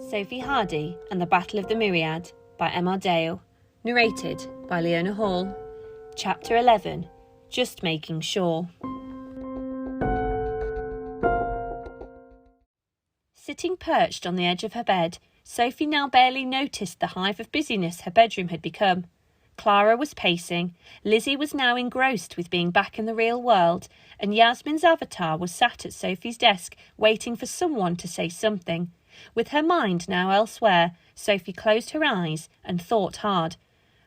Sophie Hardy and the Battle of the Myriad by M.R. Dale. Narrated by Leona Hall. Chapter 11. Just Making Sure. Sitting perched on the edge of her bed, Sophie now barely noticed the hive of busyness her bedroom had become. Clara was pacing, Lizzie was now engrossed with being back in the real world, and Yasmin's avatar was sat at Sophie's desk waiting for someone to say something. With her mind now elsewhere, Sophie closed her eyes and thought hard.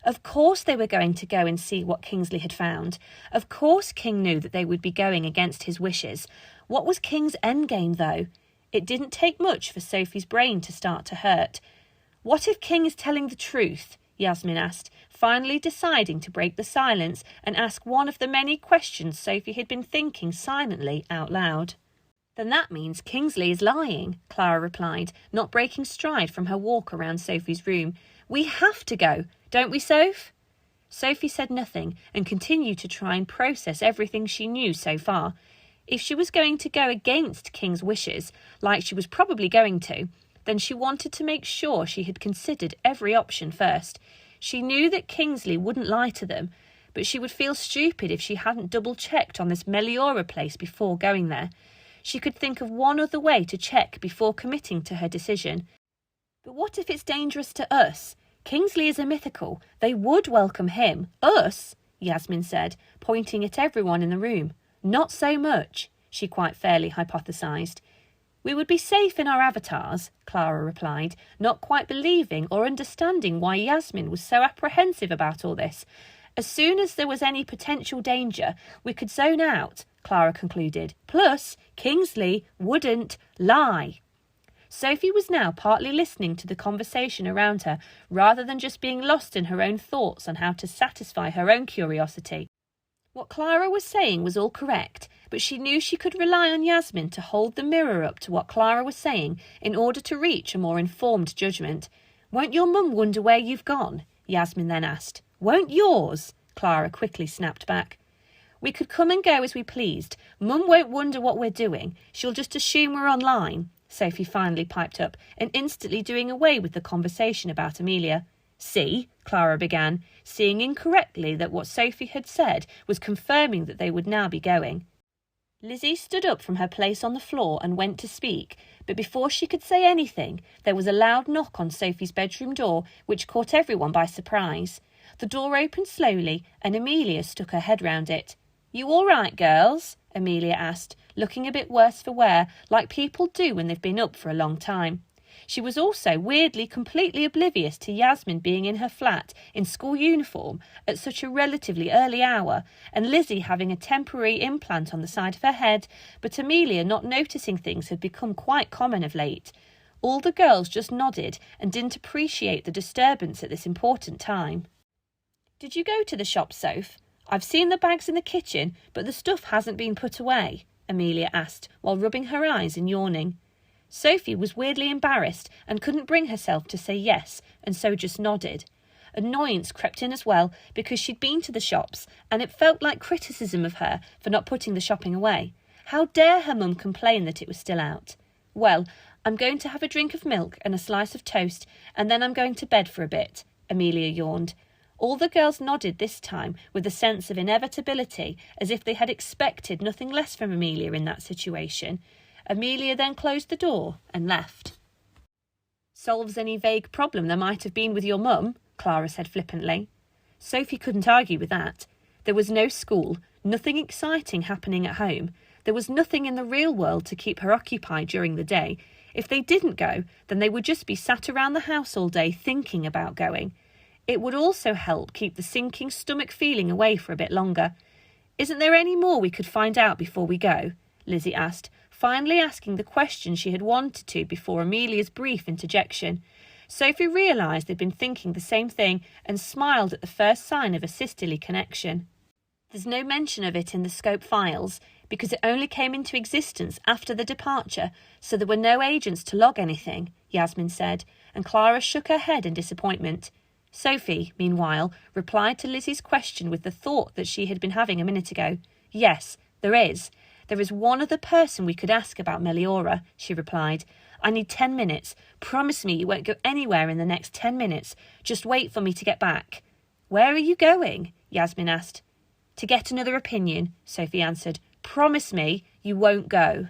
Of course they were going to go and see what Kingsley had found. Of course King knew that they would be going against his wishes. What was King's endgame, though? It didn't take much for Sophie's brain to start to hurt. What if King is telling the truth? Yasmin asked, finally deciding to break the silence and ask one of the many questions Sophie had been thinking silently out loud. Then that means Kingsley is lying, Clara replied, not breaking stride from her walk around Sophie's room. We have to go, don't we, Soph? Sophie said nothing and continued to try and process everything she knew so far. If she was going to go against King's wishes, like she was probably going to, then she wanted to make sure she had considered every option first. She knew that Kingsley wouldn't lie to them, but she would feel stupid if she hadn't double-checked on this Meliora place before going there. She could think of one other way to check before committing to her decision. But what if it's dangerous to us? Kingsley is a mythical. They would welcome him. Us? Yasmin said, pointing at everyone in the room. Not so much, she quite fairly hypothesised. We would be safe in our avatars, Clara replied, not quite believing or understanding why Yasmin was so apprehensive about all this. As soon as there was any potential danger, we could zone out, Clara concluded. Plus, Kingsley wouldn't lie. Sophie was now partly listening to the conversation around her, rather than just being lost in her own thoughts on how to satisfy her own curiosity. What Clara was saying was all correct, but she knew she could rely on Yasmin to hold the mirror up to what Clara was saying in order to reach a more informed judgment. Won't your mum wonder where you've gone? Yasmin then asked. Won't yours? Clara quickly snapped back. We could come and go as we pleased. Mum won't wonder what we're doing. She'll just assume we're online, Sophie finally piped up, and instantly doing away with the conversation about Amelia. See, Clara began, seeing incorrectly that what Sophie had said was confirming that they would now be going. Lizzie stood up from her place on the floor and went to speak, but before she could say anything, there was a loud knock on Sophie's bedroom door, which caught everyone by surprise. The door opened slowly, and Amelia stuck her head round it. You all right, girls? Amelia asked, looking a bit worse for wear, like people do when they've been up for a long time. She was also weirdly completely oblivious to Yasmin being in her flat in school uniform at such a relatively early hour, and Lizzie having a temporary implant on the side of her head, but Amelia not noticing things had become quite common of late. All the girls just nodded and didn't appreciate the disturbance at this important time. Did you go to the shop, Soph? I've seen the bags in the kitchen, but the stuff hasn't been put away, Amelia asked, while rubbing her eyes and yawning. Sophie was weirdly embarrassed and couldn't bring herself to say yes, and so just nodded. Annoyance crept in as well, because she'd been to the shops, and it felt like criticism of her for not putting the shopping away. How dare her mum complain that it was still out? Well, I'm going to have a drink of milk and a slice of toast, and then I'm going to bed for a bit, Amelia yawned. All the girls nodded this time with a sense of inevitability, as if they had expected nothing less from Amelia in that situation. Amelia then closed the door and left. Solves any vague problem there might have been with your mum, Clara said flippantly. Sophie couldn't argue with that. There was no school, nothing exciting happening at home. There was nothing in the real world to keep her occupied during the day. If they didn't go, then they would just be sat around the house all day thinking about going. It would also help keep the sinking stomach feeling away for a bit longer. Isn't there any more we could find out before we go? Lizzie asked, finally asking the question she had wanted to before Amelia's brief interjection. Sophie realised they'd been thinking the same thing and smiled at the first sign of a sisterly connection. There's no mention of it in the scope files, because it only came into existence after the departure, so there were no agents to log anything, Yasmin said, and Clara shook her head in disappointment. Sophie, meanwhile, replied to Lizzie's question with the thought that she had been having a minute ago. Yes, there is. There is one other person we could ask about Meliora, she replied. I need 10 minutes. Promise me you won't go anywhere in the next 10 minutes. Just wait for me to get back." "Where are you going?" Yasmin asked. "To get another opinion," Sophie answered. "Promise me you won't go."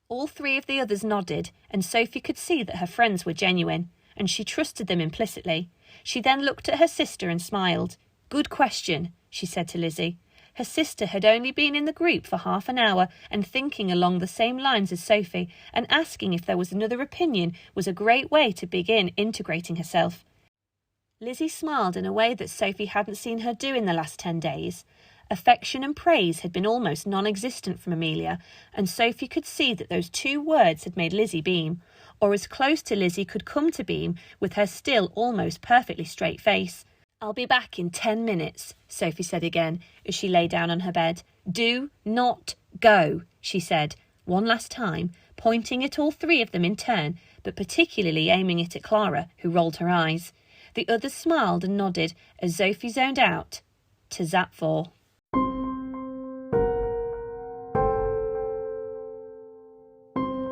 All three of the others nodded, and Sophie could see that her friends were genuine, and she trusted them implicitly. She then looked at her sister and smiled. "Good question," she said to Lizzie. Her sister had only been in the group for half an hour, and thinking along the same lines as Sophie, and asking if there was another opinion was a great way to begin integrating herself. Lizzie smiled in a way that Sophie hadn't seen her do in the last 10 days. Affection and praise had been almost non-existent from Amelia, and Sophie could see that those 2 words had made Lizzie beam, or as close to Lizzie could come to beam with her still almost perfectly straight face. "I'll be back in 10 minutes, Sophie said again as she lay down on her bed. "Do not go," she said, one last time, pointing at all 3 of them in turn, but particularly aiming it at Clara, who rolled her eyes. The others smiled and nodded as Sophie zoned out to Zap 4.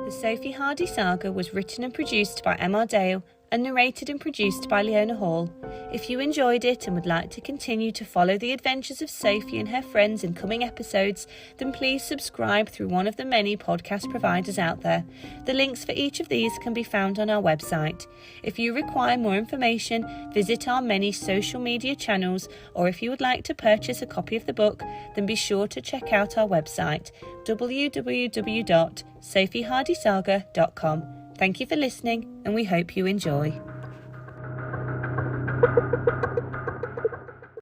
The Sophie Hardy Saga was written and produced by M.R. Dale and narrated and produced by Leona Hall. If you enjoyed it and would like to continue to follow the adventures of Sophie and her friends in coming episodes, then please subscribe through one of the many podcast providers out there. The links for each of these can be found on our website. If you require more information, visit our many social media channels, or if you would like to purchase a copy of the book, then be sure to check out our website, www.sophiehardysaga.com. Thank you for listening, and we hope you enjoy.